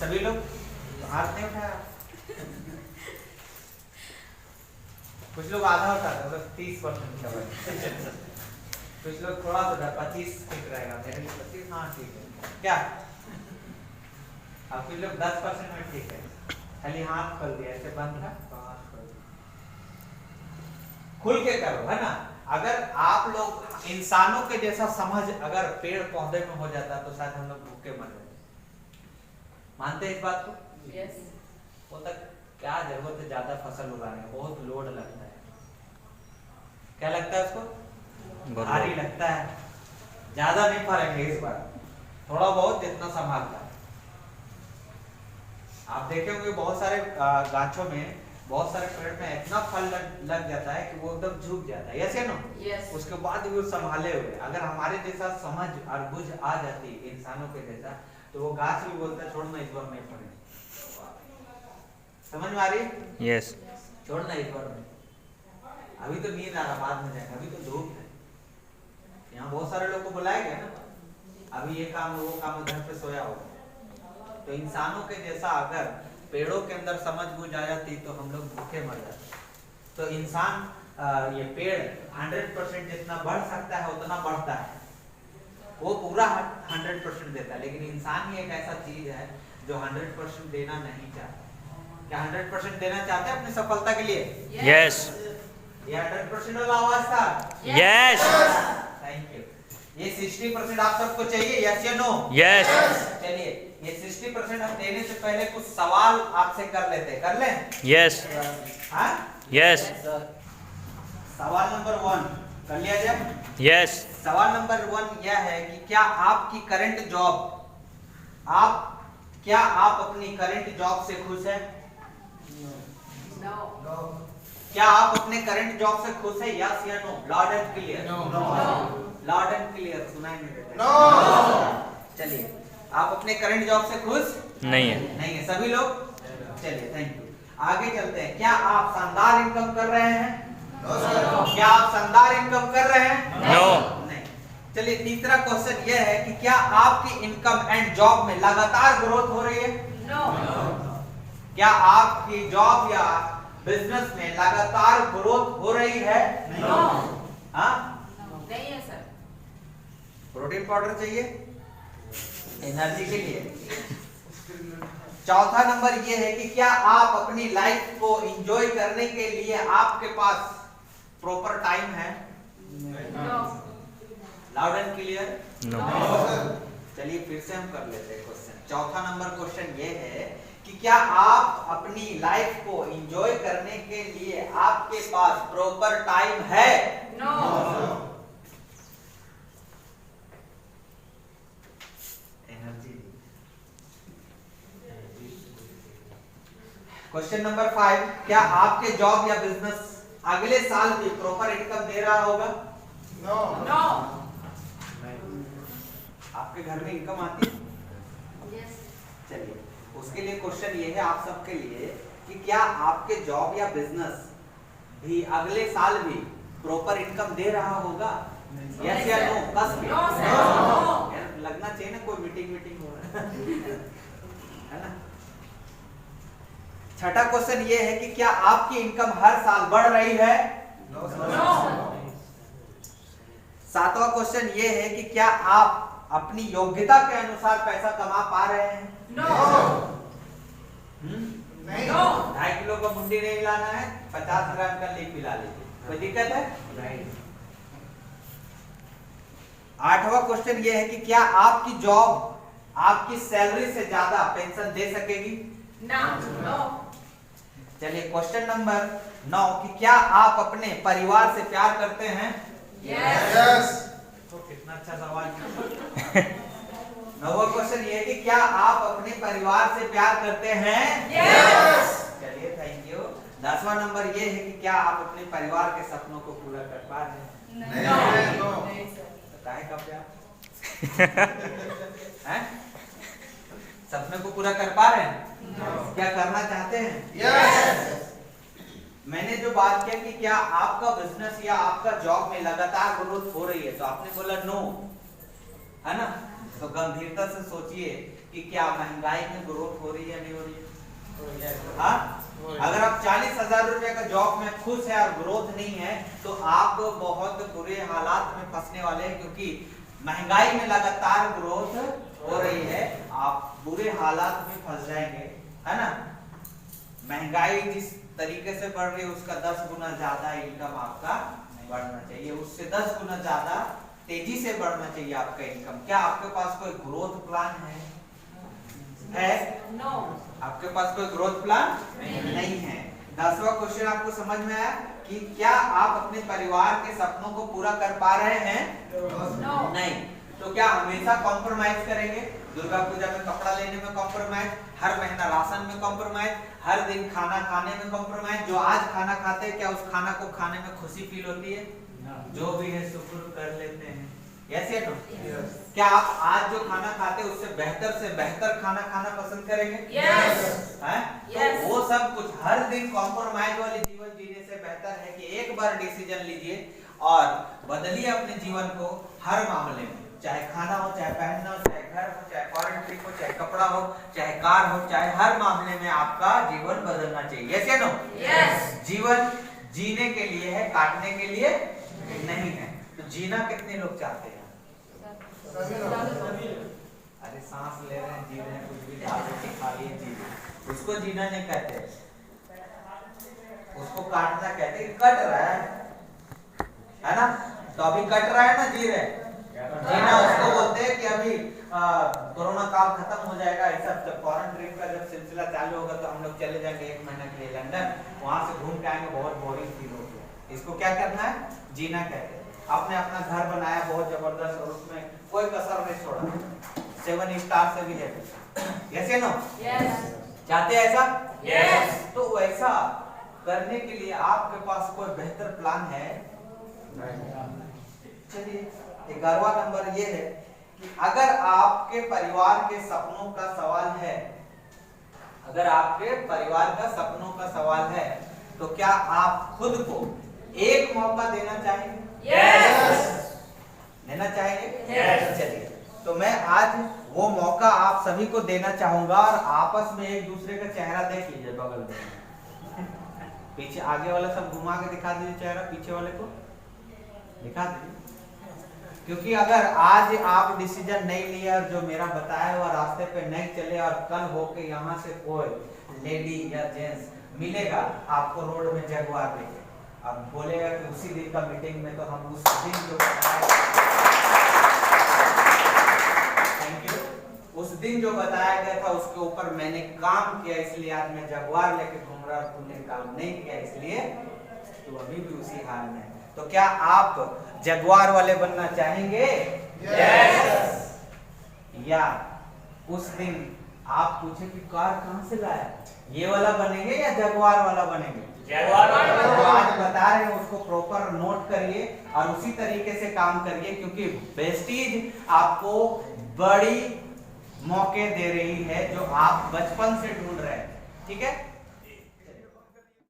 सभी लोग हाथ नहीं उठाया। कुछ लोग आधा उठाते, मतलब 30% का बचा। कुछ लोग थोड़ा सा 25 ठीक रहेगा, मेरे लिए 25। हाँ ठीक है क्या? अब कुछ लोग 10% में ठीक है। खाली हाथ खोल दिया, ऐसे बंद था तो हाथ खोल दिया। खुल के करो, है ना। अगर आप लोग इंसानों के जैसा समझ अगर पेड़ पौधे में हो जाता तो शायद हम लोग भूखे मर जाते। मानते हैं इस बात को? यस। वो तक क्या जरूरत है ज्यादा फसल उगाने, बहुत लोड लगता है। क्या लगता है उसको? भारी लगता है। ज्यादा नहीं फलेंगे इस बार, थोड़ा बहुत जितना संभालता है। आप देखे होंगे बहुत सारे गाछों में, बहुत सारे पेड़ में इतना फल लग जाता है कि वो एकदम झुक जाता है। यस या नो? यस। उसके बाद भी वो संभाले हुए। अगर हमारे जैसा समझ और बुझ आ जाती इंसानों के जैसा, तो वो गाछ भी बोलता है छोड़ना इस बार नहीं फले। समझ में आ रही? यस। छोड़ना इस बार नहीं, अभी तो नींद आ रहा, बाद में जाएगा, अभी तो धूप है। यहाँ बहुत सारे लोग को बुलाया गया ना, अभी ये काम वो काम, घर पे सोया होगा। तो इंसानों के जैसा अगर पेड़ों के अंदर समझ बुझ आ जाती तो हम लोग भूखे मर जाते। तो इंसान ये पेड़ 100% जितना बढ़ सकता है उतना बढ़ता है, वो पूरा 100% देता है। लेकिन इंसान ही एक ऐसा चीज है जो 100% देना नहीं चाहता। क्या 100% देना चाहते हैं अपनी सफलता के लिए? यस। ये 100% वाला आवाज था। यस। Thank you. ये 60% आप सबको चाहिए, यस या नो? यस। चलिए, ये 60% हम देने से पहले कुछ सवाल आपसे कर लेते हैं, कर लें? यस। हाँ? यस। सवाल नंबर 1 कर लिया जाए। यस। सवाल नंबर 1 यह है कि क्या आपकी करंट जॉब, क्या आप अपनी करंट जॉब से खुश हैं? नो। क्या आप अपने करंट जॉब से खुश हैं, यस या no? Loud and clear. Loud and clear सुनाई नहीं देता। चलिए, आप अपने करंट जॉब से खुश नहीं है। नहीं है सभी लोग? चलिए थैंक यू। आगे चलते हैं। क्या आप शानदार इनकम कर रहे हैं? क्या आप शानदार इनकम कर रहे हैं? नो। नहीं। चलिए, तीसरा क्वेश्चन यह है कि क्या आपकी इनकम एंड जॉब में लगातार ग्रोथ हो रही है? नो। क्या आपकी जॉब या बिजनेस में लगातार ग्रोथ हो रही है? नो। हाँ? नहीं है सर। प्रोटीन पाउडर चाहिए एनर्जी के लिए। चौथा नंबर ये है कि क्या आप अपनी लाइफ को एंजॉय करने के लिए आपके पास प्रॉपर टाइम है? No. Loud and clear? No. चलिए फिर से हम कर लेते हैं क्वेश्चन। चौथा नंबर क्वेश्चन ये है कि क्या आप अपनी लाइफ को एंजॉय करने के लिए आपके पास प्रॉपर टाइम है? नो। एनर्जी। क्वेश्चन नंबर 5, क्या आपके जॉब या बिजनेस अगले साल भी प्रॉपर इनकम दे रहा होगा? नो। आपके घर में इनकम आती है? यस। चलिए, उसके लिए क्वेश्चन ये है आप सबके लिए कि क्या आपके जॉब या बिजनेस भी अगले साल भी प्रॉपर इनकम दे रहा होगा? यस या नो? बस नो सर। नो। यार लगना चाहिए ना कोई मीटिंग हो रहा है ना। छठा क्वेश्चन ये है कि क्या आपकी इनकम हर साल बढ़ रही है? नो। सातवां क्वेश्चन ये है कि क्या आप अपनी योग्यता के अनुसार पैसा कमा पा रहे हैं? नो। नहीं। नो। 2.5 किलो का मुंडी नहीं लाना है, 50 ग्राम का लीप पिला लीजिए, कोई दिक्कत है? नहीं। आठवां क्वेश्चन ये है कि क्या आपकी जॉब आपकी सैलरी से ज्यादा पेंशन दे सकेगी? नो। चलिए, क्वेश्चन नंबर 9 कि क्या आप अपने परिवार से प्यार करते हैं? यस। तो कितना अच्छा सवाल। 9वां क्वेश्चन ये है कि क्या आप अपने परिवार से प्यार करते हैं? यस। चलिए थैंक यू। 10वां नंबर ये है कि क्या आप अपने परिवार के सपनों को पूरा कर पा रहे हैं? नहीं सर। काहे का प्यार हैं? सपने को पूरा कर पा रहे हैं? क्या करना चाहते हैं? यस। मैंने जो बात किया कि क्या आपका बिजनेस या आपका जॉब में लगातार ग्रोथ हो रही है, तो आपने बोला नो, है ना। तो गंभीरता से सोचिए कि क्या महंगाई में ग्रोथ हो रही है या नहीं हो रही है? हाँ, अगर आप 40,000 रुपए का जॉब में खुश है और ग्रोथ नहीं है तो आप बहुत बुरे हालात में फंसने वाले हैं, क्योंकि महंगाई में लगातार ग्रोथ हो रही है, आप बुरे हालात में फंस जाएंगे, है ना। महंगाई जिस तरीके से बढ़ रही है उसका 10 गुना ज्यादा इनकम आपका बढ़ना चाहिए, उससे 10 गुना ज्यादा तेजी से बढ़ना चाहिए आपका इनकम। क्या आपके पास कोई ग्रोथ प्लान है? नो। आपके पास कोई ग्रोथ प्लान नहीं है। 10वां क्वेश्चन आपको समझ में आया कि क्या आप अपने परिवार के सपनों को पूरा कर पा रहे हैं? नो। नहीं। तो क्या हमेशा कॉम्प्रोमाइज करेंगे? दुर्गा पूजा में कपड़ा लेने में कॉम्प्रोमाइज, हर महीना राशन में कॉम्प्रोमाइज, हर दिन खाना खाने में कॉम्प्रोमाइज। जो आज खाना खाते हैं क्या उस खाना को खाने में खुशी फील होती है? जो भी है शुक्र कर लेते हैं। यस या नो? क्या आप आज जो खाना खाते हैं उससे बेहतर खाना खाना पसंद करेंगे? यस। तो वो सब कुछ हर दिन कॉम्प्रोमाइज वाले जीवन जीने से बेहतर है कि एक बार डिसीजन लीजिए और बदलिए अपने जीवन को हर मामले में, चाहे खाना हो, चाहे पहनना हो, चाहे घर हो, चाहे फॉरेन ट्रिप हो, चाहे कपड़ा हो, चाहे कार हो, चाहे हर मामले में आपका जीवन बदलना चाहिए। यस या नो? यस। जीवन जीने के लिए है, काटने के लिए नहीं है। तो जीना कितने लोग चाहते हैं? अरे सांस ले रहे हैं, जी रहे हैं, कुछ भी डाल के खा लिए जी रहे हैं। उसको जीना नहीं कहते, उसको काटना कहते हैं। कट रहा है ना? तो अभी कट रहा है ना, जी रहे हैं। जीना उसको बोलते हैं कि अभी कोरोना काल खत्म हो जाएगा, ऐसा जब फॉरेन ट्रिप का जब सिलसिला चालू होगा तो हम लोग चले जाएंगे 1 महीना के लिए लंदन, वहां से घूम के आएंगे, बहुत बोरिंग फील हो गया। इसको क्या करना है? जीना कहते हैं। आपने अपना घर बनाया बहुत जबरदस्त और उसमें कोई कसर नहीं छोड़ा, 7 स्टार से भी है। यस या नो? यस। चाहते हैं ऐसा? यस। तो वैसा करने के लिए आपके पास कोई बेहतर प्लान है? चलिए 11वां नंबर ये है कि अगर आपके परिवार के सपनों का सवाल है, अगर आपके परिवार का सपनों का सवाल है तो क्या आप खुद को एक मौका देना चाहेंगे? यस। देना चाहेंगे? यस। चलिए, तो मैं आज वो मौका आप सभी को देना चाहूंगा और आपस में एक दूसरे का चेहरा देख लीजिए बगल में। पीछे आगे वाला सब घुमा के दिखा दीजिए, चेहरा पीछे वाले को दिखा दीजिए। क्योंकि अगर आज आप डिसीजन नहीं लिया और जो मेरा बताया हुआ रास्ते पे नहीं चले और कल होके यहाँ से कोई लेडी या जेंट्स मिलेगा आपको रोड में जगुआर लेके, अब बोलेगा कि उसी दिन का मीटिंग में तो हम उस दिन जो बताया, थैंक यू, उस दिन जो बताया गया था उसके ऊपर मैंने काम किया, इसलिए आज मैं जगुआर लेके घूम रहा, तूने काम नहीं किया इसलिए तू अभी भी उसी हाल में है। तो क्या आप जगुआर वाले बनना चाहेंगे? यस। या उस दिन आप पूछे कि कार कहां से लाया, ये वाला बनेंगे या जगुआर वाला बनेंगे? जगुआर वाला। तो आज बता रहे हैं उसको प्रॉपर नोट करिए और उसी तरीके से काम करिए, क्योंकि वेस्टीज आपको बड़ी मौके दे रही है जो आप बचपन से ढूंढ रहे हैं। ठीक है?